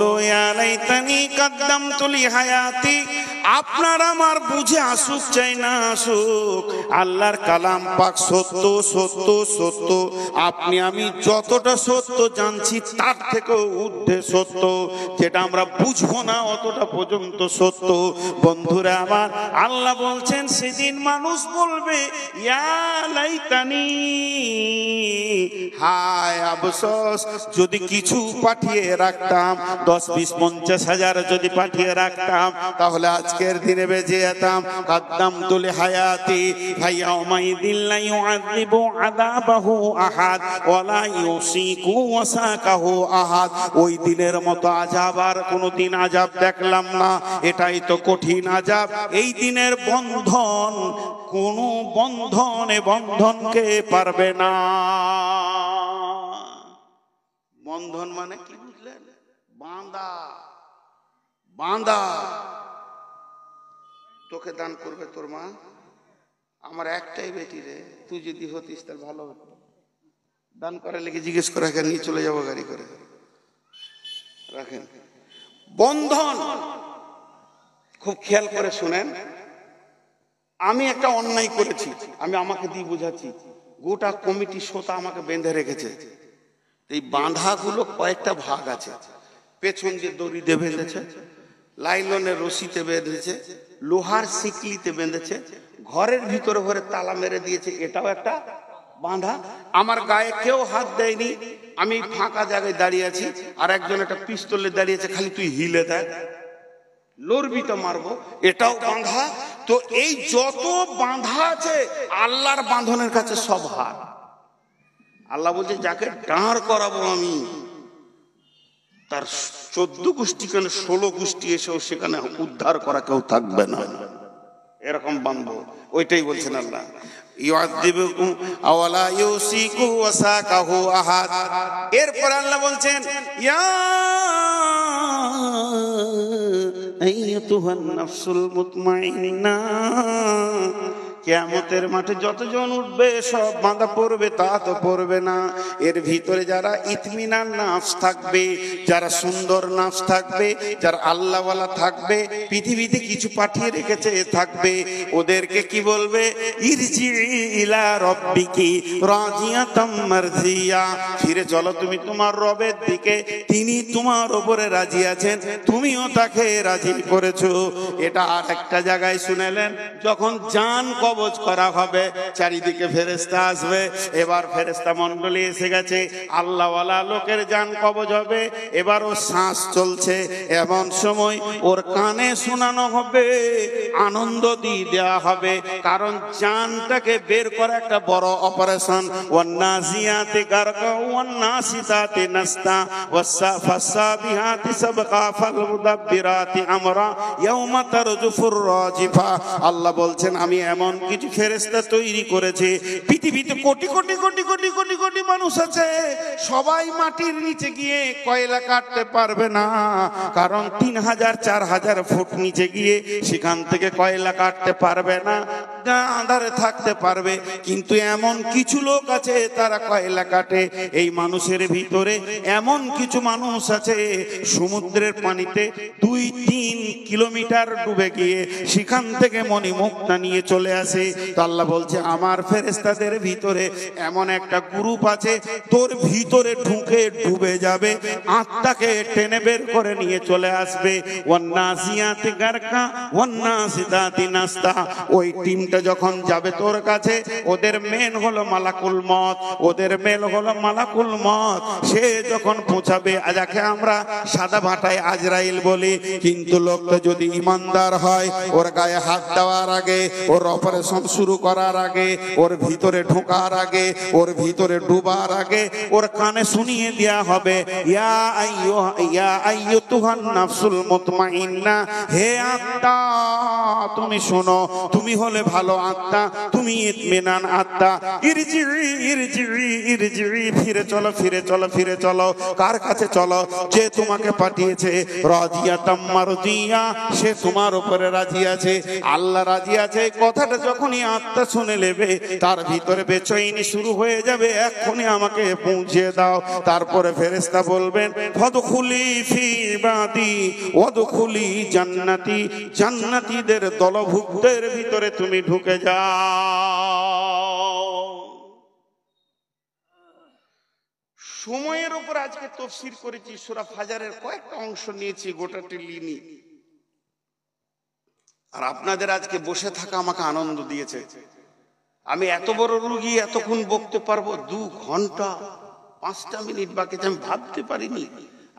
বলো ইয়া লাইতানি কদ্দামতু লিহায়াতি, আপনার আমার বুঝে আসুক চাই না আসুক, আল্লাহর কালাম পাক সত্য সত্য সত্য। আপনি আমি যতটা সত্য জানছি তার থেকেও ঊর্ধ্বে সত্য, যেটা আমরা বুঝবো না অতটা পর্যন্ত সত্য। বন্ধুরা আমার, আল্লাহ বলছেন সেদিন মানুষ বলবে ইয়া লাইতানি, হায় আফসোস, যদি কিছু পাঠিয়ে রাখতাম, 10, 20, 50 হাজার যদি পাঠিয়ে রাখতাম, তাহলে আজকের দিনে বেঁচে যেতাম। কদ্দামতু লিহায়াতি ফায়াউমাইযিন লা ইউআযিবু আযাবাহু আহাদ ওয়ালা ইউসিকু ওয়াসাকাহু আহাদ। ওই দিনের মতো আযাব আর কোনোদিন আযাব দেখলাম না, এটাই তো কঠিন আযাব। এই দিনের বন্ধন কোনো বন্ধনে বন্ধনকে পারবে না। বন্ধন মানে কি বুঝলেন? বাঁধা, বাঁধা। তোকে দান করবে তোর মা, আমার একটাই বেটি রে, তুই যদি হতিস তাহলে ভালো হতো। দান করে লেগে জিজ্ঞেস করে নিয়ে চলে যাবো গাড়ি করে। রাখেন বন্ধন, খুব খেয়াল করে শুনেন। আমি একটা অন্যায় করেছি, আমি আমাকে দিয়ে বুঝাচ্ছি, গোটা কমিটি সোতা আমাকে বেঁধে রেখেছে। এই বাঁধাগুলো কয়েকটা ভাগ আছে। পেছন দিয়ে দড়ি দিয়ে বেঁধেছে, লাইলনের রশিতে বেঁধেছে, লোহার সিকলিতে বেঁধেছে, ঘরের ভিতরে ঘরে তালা মেরে দিয়েছে, এটাও একটা বাঁধা। আমার গায়ে কেউ হাত দেয়নি, আমি ফাঁকা জায়গায় দাঁড়িয়ে আছি, আর একজন একটা পিস্তলে দাঁড়িয়েছে, খালি তুই হিলে দেয়, লড়বি তো মারবো, এটাও বাঁধা। তো এই যত বাঁধা আছে আল্লাহর বাঁধনের কাছে সব হার। আল্লাহ বলছে যাকে দাঁড় করাবো আমি, তার 14 গোষ্ঠী কেন 16 গোষ্ঠী এসেও সেখানে উদ্ধার করা কেউ থাকবে না, এরকম বাঁধবো। ওইটাই বলছেন আল্লাহ, ইউআযিবুকুম আওয়ালা ইউসিকু ওয়াসাকাহু আহাদ। এরপর আল্লাহ বলছেন ইয়া আইয়াতুহান নাফসুল মুতমাইন্না, কিয়ামতের মাঠে যতজন উঠবে সব বাঁধা পড়বে তা তো পড়বে না। এর ভিতরে যারা ইতমিনান নাফস থাকবে, যারা সুন্দর নাফস থাকবে, যারা আল্লাহওয়ালা থাকবে, পৃথিবীতে কিছু পাঠিয়ে রেখেছে থাকবে, ওদেরকে কি বলবে? ইরজি ইলা রাব্বিকি রাজিয়াতাম মারজিয়া, ফিরে চলো তুমি তোমার রবের দিকে, তিনি তোমার উপরে রাজি আছেন, তুমিও তাকে রাজি করেছো। এটা আর একটা জায়গায় শুনেলেন, যখন জান কবজ করা হবে, চারিদিকে ফেরেশতা আসবে। এবার ফেরেশতা মণ্ডলী এসে গেছে, আল্লাহওয়ালা লোকের জান কবজ হবে। এবার ও শ্বাস চলছে, এমন সময় ওর কানে শোনানো হবে, আনন্দ দিয়ে দেওয়া হবে, কারণ জানটাকে বের করা একটা বড় অপারেশন। ওয়ান্নাজিয়াতি গারকা ওয়ান্নাসিতাতি নাসতা ওয়াসসাফাসাবিহাতি সাবকা ফালমুদাব্বিরাতি আমরা ইয়াউমা তারজুফুর রাজিফা। আল্লাহ বলছেন আমি এমন কিছু ফেরেশতা তৈরি করেছে, পৃথিবীতে কোটি কোটি কোটি কোটি কোটি কোটি মানুষ আছে, সবাই মাটির নিচে গিয়ে কয়লা কাটতে পারবে না, কারণ 3000 4000 ফুট নিচে গিয়ে সেখান থেকে কয়লা কাটতে পারবে না, আঁধারে থাকতে পারবে। কিন্তু এমন কিছু লোক আছে তারা কয়লা কাটে। এই মানুষের ভিতরে এমন কিছু মানুষ আছে সমুদ্রের পানিতে 2-3 কিলোমিটার ডুবে গিয়ে সেখান থেকে মণিমুক্তা নিয়ে চলে আসে। তো আল্লাহ বলছে আমার ফেরেশতাদের ভিতরে এমন একটা গ্রুপ আছে, তোর ভিতরে ঢুকে ডুবে যাবে, আত্মাকে টেনে বের করে নিয়ে চলে আসবে। ওয়ান্নাসিয়াতি গারকা ওয়ান্নাসিতাতি নাসতা। ওই টিমটা যখন যাবে তোর কাছে, ওদের মেন হলো মালাকুল মত, ওদের মেল হলো মালাকুল মত। সে যখন পৌঁছাবে, যাকে আমরা সাদা ভাটায় আজরাইল বলি, কিন্তু লোকটা যদি ইমানদার হয়, ওর গায়ে হাত দেওয়ার আগে, ওর অপারেশন শুরু করার আগে, ওর ভিতরে ঢোকার আগে, ওর ভিতরে ডুবার আগে ওর কানে শুনিয়ে দেয়া হবে, ইয়া আইয়ুতুহান নাফসুল মুতমাইন্না, হে আত্মা তুমি শোনো, তুমি হলে ভালো আত্মা, তুমি ইতমিনান আত্মা। ইরজিই ইরজিই ইরজিই, ফিরে চলো ফিরে চলো ফিরে চলো। কার কাছে চলো? যে তোমাকে পাঠিয়েছে। রাজিয়াতাম মারদিয়া, সে তোমার উপরে রাজি আছে, আল্লাহ রাজি আছে। এই কথাটা যখনই আত্মা শুনে নেবে, তার ভিতরে বেচৈনি শুরু হয়ে যাবে, এক্ষুনি আমাকে পৌঁছে দাও। তারপরে ফেরেশতা বলবেন, ফাদখুলি ফি ইবাদি ওয়াদখুলি জান্নাতি, জান্নাতীদের দলভুক্তের ভিতরে তুমি ঢুকে যাও। সময়ের উপর আজকে তাফসীর করেছি, সূরা ফাজরের কয়েকটা অংশ নিয়েছি, গোটাটি লিনি। আর আপনাদের আজকে বসে থাকা আমাকে আনন্দ দিয়েছে। আমি এত বড় রোগী, এতক্ষণ বকতে পারবো? 2 ঘন্টা 5টা মিনিট বাকি, আমি ভাবতে পারিনি।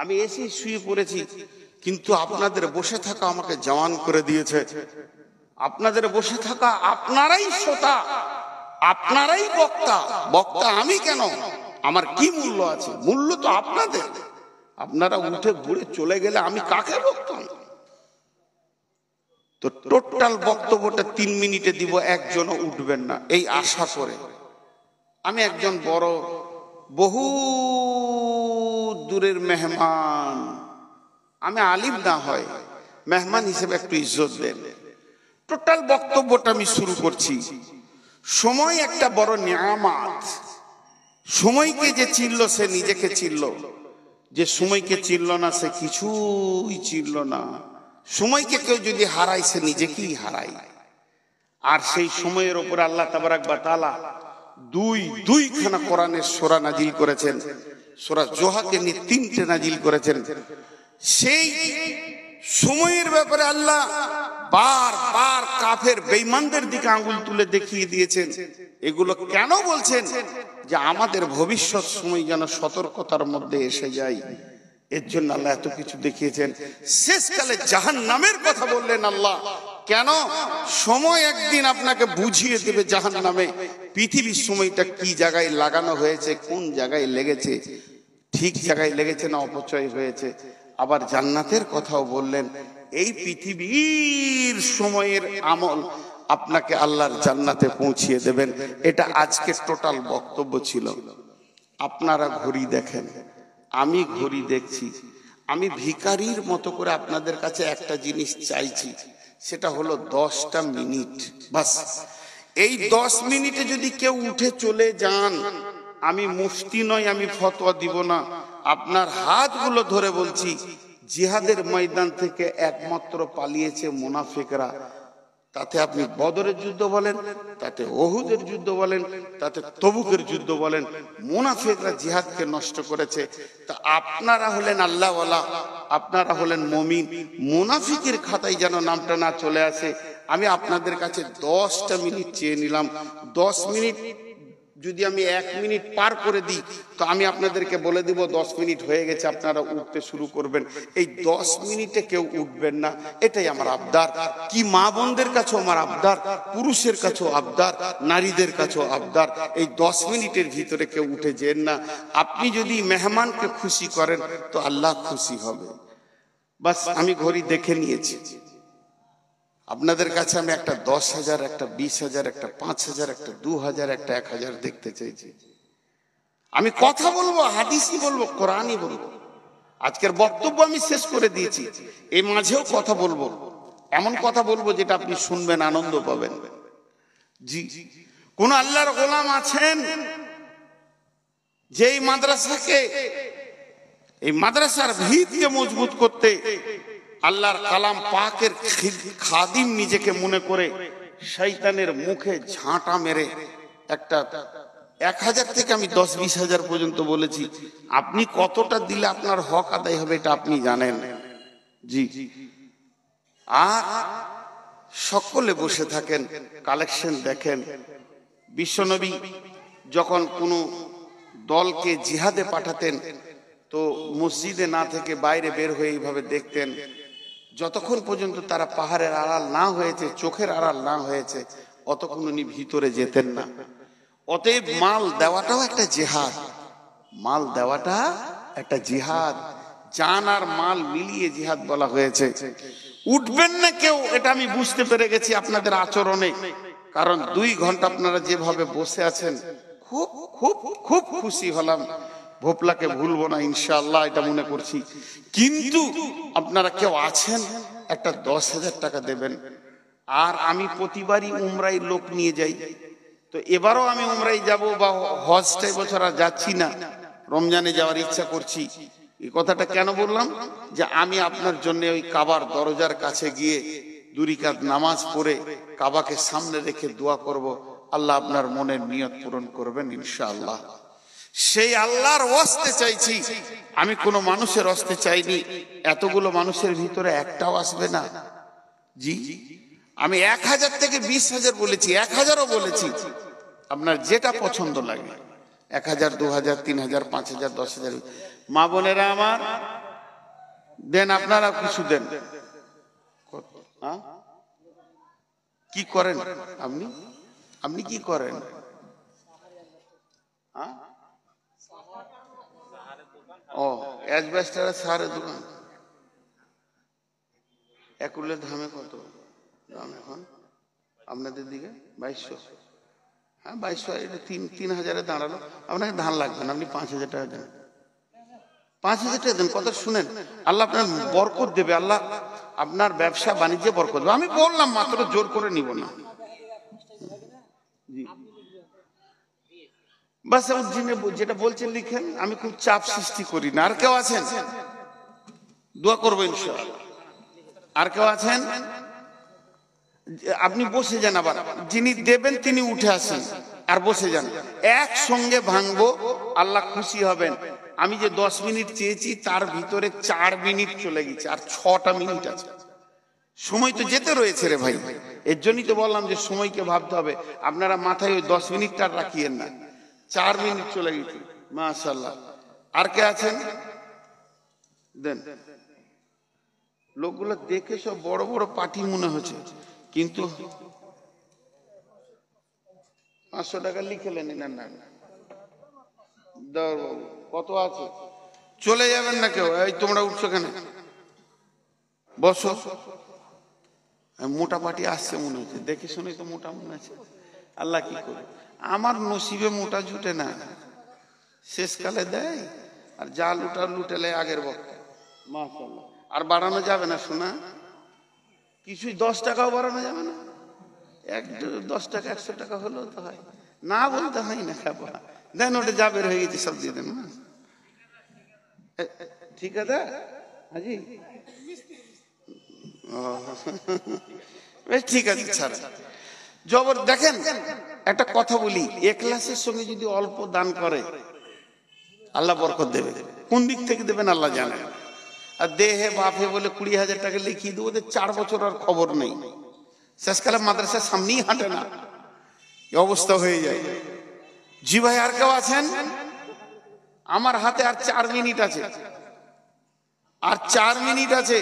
আমি এসে শুয়ে পড়েছি, কিন্তু আপনাদের বসে থাকা আমাকে জওয়ান করে দিয়েছে। আপনাদের বসে থাকা, আপনারাই শ্রোতা, আপনারাই বক্তা। বক্তা আমি কেন? আমার কি মূল্য আছে? মূল্য তো আপনাদের। আপনারা উঠে ঘুরে চলে গেলে আমি কাকে বক্তাম? তো টোটাল বক্তব্যটা 3 মিনিটে দিব, একজনও উঠবেন না এই আশা করে। আমি একজন বড় বহু দূরের মেহমান, আমি আলিম না হয়, মেহমান হিসেবে একটু ইজ্জত দেন। টোটাল বক্তব্যটা আমি শুরু করছি। সময় একটা বড় নিয়ামত। সময়কে যে চিনল সে নিজেকে চিনল, যে সময়কে চিনল না সে কিছুই চিনল না। সময়কে কেউ যদি হারায়, সে নিজেকেই হারায়। আর সেই সময়ের উপর আল্লাহ তাবারাক ওয়া তাআলা দুইখানা কোরআনের সূরা নাজিল করেছেন। সূরা জোহাকে নিয়ে 3টে নাজিল করেছেন। সেই সময়ের ব্যাপারে আল্লাহ বারবার কাফের বেঈমানদের দিকে আঙ্গুল তুলে দেখিয়ে দিয়েছেন। এগুলো কেন বলছেন? যে আমাদের ভবিষ্যৎ সময় যেন সতর্কতার মধ্যে এসে যায়, এর জন্য আল্লাহ এত কিছু দেখিয়েছেন। শেষকালে জাহান্নামের কথা বললেন আল্লাহ। কেন? সময় একদিন আপনাকে বুঝিয়ে দেবে জাহান্নামে পৃথিবীর সময়টা কি জায়গায় লাগানো হয়েছে, কোন জায়গায় লেগেছে, ঠিক জায়গায় লেগেছে না অপচয় হয়েছে। আবার জান্নাতের কথাও বললেন, এই পৃথিবীর সময়ের আমল আপনাকে আল্লাহর জান্নাতে পৌঁছিয়ে দেবেন। এটা আজকে টোটাল বক্তব্য ছিল। আপনারা ঘড়ি দেখেন, আমি ঘড়ি দেখছি। আমি ভিখারির মতো করে আপনাদের কাছে একটা জিনিস চাইছি, সেটা হলো 10টা মিনিট বাস। এই 10 মিনিটে যদি কেউ উঠে চলে যান, আমি মুফতি নই, আমি ফতোয়া দিব না, আপনার হাতগুলো ধরে বলছি, জিহাদের ময়দান থেকে একমাত্র পালিয়েছে মুনাফিকরা। তাতে আপনি বদরের যুদ্ধ বলেন, তাতে ওহুদের যুদ্ধ বলেন, তাতে তবুকের যুদ্ধ বলেন, মুনাফিকরা জিহাদকে নষ্ট করেছে। তা আপনারা হলেন আল্লাহওয়ালা, আপনারা হলেন মুমিন, মুনাফিকের খাতায় যেন নামটা না চলে আসে। আমি আপনাদের কাছে 10টা মিনিট চেয়ে নিলাম। 10 মিনিট যদি আমি 1 মিনিট পার করে দিই, তো আমি আপনাদেরকে বলে দিব 10 মিনিট হয়ে গেছে, আপনারা উঠতে শুরু করবেন। এই 10 মিনিটে কেউ উঠবেন না, এটাই আমার আবদার। কি মা বোনদের কাছেও আমার আবদার, পুরুষের কাছেও আবদার, নারীদের কাছেও আবদার। এই 10 মিনিটের ভিতরে কেউ উঠে যেন না। আপনি যদি মেহমানকে খুশি করেন তো আল্লাহ খুশি হবে। বাস আমি ঘড়ি দেখে নিয়েছি। আপনাদের কাছে আমি একটা 10,000, একটা 20,000, একটা 5,000, একটা 2,000, একটা 1,000 দেখতে চাইছি। আমি কথা বলবো, হাদিসই বলবো, কোরআনই বলবো। আজকের বক্তব্য আমি শেষ করে দিয়েছি, এই মাঝেও কথা বলবো, এমন কথা বলবো যেটা আপনি শুনবেন, আনন্দ পাবেন। জি, কোন আল্লাহর গোলাম আছেন যে এই মাদ্রাসাকে, এই মাদ্রাসার ভিতকে মজবুত করতে আল্লাহর কালাম পাকের খাদিম নিজেকে মনে করে শয়তানের মুখে ঝাঁটা মেরে একটা 1,000 থেকে আমি 10-20,000 পর্যন্ত বলেছি। আপনি কতটা দিলে আপনার হক আদায় হবে এটা আপনি জানেন। জি, আর সকলে বসে থাকেন, কালেকশন দেখেন। বিশ্বনবী যখন কোনো দলকে জিহাদে পাঠাতেন, তো মসজিদে না থেকে বাইরে বের হয়ে এইভাবে দেখতেন, যতক্ষণ পর্যন্ত তারা পাহাড়ের আড়াল না হয়েছে, চোখের আড়াল না হয়েছে, অতক্ষণ উনি ভিতরে যেতেন না। অতএব মাল দেওয়াটাও একটা জিহাদ, মাল দেওয়াটা একটা জিহাদ। জান আর মাল মিলিয়ে জিহাদ বলা হয়েছে। উঠবেন না কেউ, এটা আমি বুঝতে পেরে গেছি আপনাদের আচরণে। কারণ 2 ঘন্টা আপনারা যেভাবে বসে আছেন, খুব খুব খুব খুশি হলাম। ভোপলাকে ভুলবো না ইনশাআল্লাহ, এটা মনে করছি। কিন্তু আপনারা কেউ আছেন একটা 10,000 টাকা দেবেন। আর আমি প্রতিবারই উমরাই লোক নিয়ে যাই, তো এবারও আমি উমরাই যাব, বা হজটা এবছর আর যাচ্ছি না, রমজানে যাওয়ার ইচ্ছা করছি। এই কথাটা কেন বললাম, যে আমি আপনার জন্য ওই কাবার দরজার কাছে গিয়ে 2 রাকাত নামাজ পড়ে কাবাকে সামনে রেখে দোয়া করব, আল্লাহ আপনার মনের নিয়ত পূরণ করবেন ইনশাআল্লাহ। সেই আল্লাহর ওয়াস্তে চাইছি, আমি কোনো মানুষের ওয়াস্তে চাইনি। এতগুলো মানুষের ভিতরে একটাও আসবে না জি। আমি 1000 থেকে 20,000 বলেছি, 1000ও বলেছি, আপনার যেটা পছন্দ লাগে, 1000, 2000, 3000, 5000, 10,000। মা বোনেরা আমার, দেন, আপনারা কিছু দেন। কি করেন আপনি? আপনি কি করেন? ও, অ্যাজবেস্টারের সারের দোকান। একুলের দামে কত দাম এখন আপনাদের দিকে? 2200। হ্যাঁ 2200, এটা 3,000-এ দাঁড়ালো। আপনাকে ধান লাগবে না, আপনি 5,000 টাকা দেন। 5,000 টাকা দেন। কথা শুনেন, আল্লাহ আপনার বরকত দেবে, আল্লাহ আপনার ব্যবসা বাণিজ্যে বরকত দেবে। আমি বললাম মাত্র, জোর করে নিব না। জি বাস, যেটা বলছেন লিখেন, আমি খুব চাপ সৃষ্টি করি না। আর কেউ আছেন? দোয়া করবো ইনশাআল্লাহ। আর কেউ আছেন? আপনি বসে যান, আবার যিনি দেবেন তিনি উঠে আসেন আর বসে যান। একসঙ্গে ভাঙবো, আল্লাহ খুশি হবেন। আমি যে 10 মিনিট চেয়েছি তার ভিতরে 4 মিনিট চলে গেছে, আর 6টা মিনিট আছে। সময় তো যেতে রয়েছে রে ভাই। এর জন্যই তো বললাম যে সময়কে ভাবতে হবে। আপনারা মাথায় ওই 10 মিনিটটা রাখিয়েন না, 4 মিনিট চলে গেছে। মাশাআল্লাহ। আর কে আছেন? দেন। লোকগুলো দেখে সব বড় বড় পার্টি মনে হচ্ছে, কিন্তু 500 টাকা লিখে নেন না। কত আছে? চলে যাবেন না কেউ। এই তোমরা উঠছো কেন? বসো। মোটা পার্টি আসছে মনে হচ্ছে, দেখে শুনে তো মোটা মনে আছে। আল্লাহ কি করে, আমার নসিবে মোটা জুটে না, শেষকালে দেয়। আর যা লুটেলে আগের বক্তা। মাশাআল্লাহ। আর বাড়ানো যাবে না শোনা, কিছুই 10 টাকাও বাড়ানো যাবে না। 10 টাকা 100 টাকা হলেও তো হয়, না বলতে হয় না। খাবো দেন, ওটা যাবে হয়ে গেছে, সব দিয়ে দেন। ঠিক আছে হাজি, ঠিক আছে ছাড়া জবর। দেখেন একটা কথা বলি, ইখলাসের সঙ্গে যদি অল্প দান করে আল্লাহ বরকত দেবে। কোন দিক থেকে দেবেন আল্লাহ জানেন। আর দেহে বাপে বলে 20,000 টাকা লিখিয়ে দেবো, ওদের 4 বছর আর খবর নেই। শেষকালে মাদ্রাসার সামনেই হাঁটে না, এই অবস্থা হয়ে যায়। জি ভাই, আর কেউ আছেন? আমার হাতে আর 4 মিনিট আছে, আর 4 মিনিট আছে।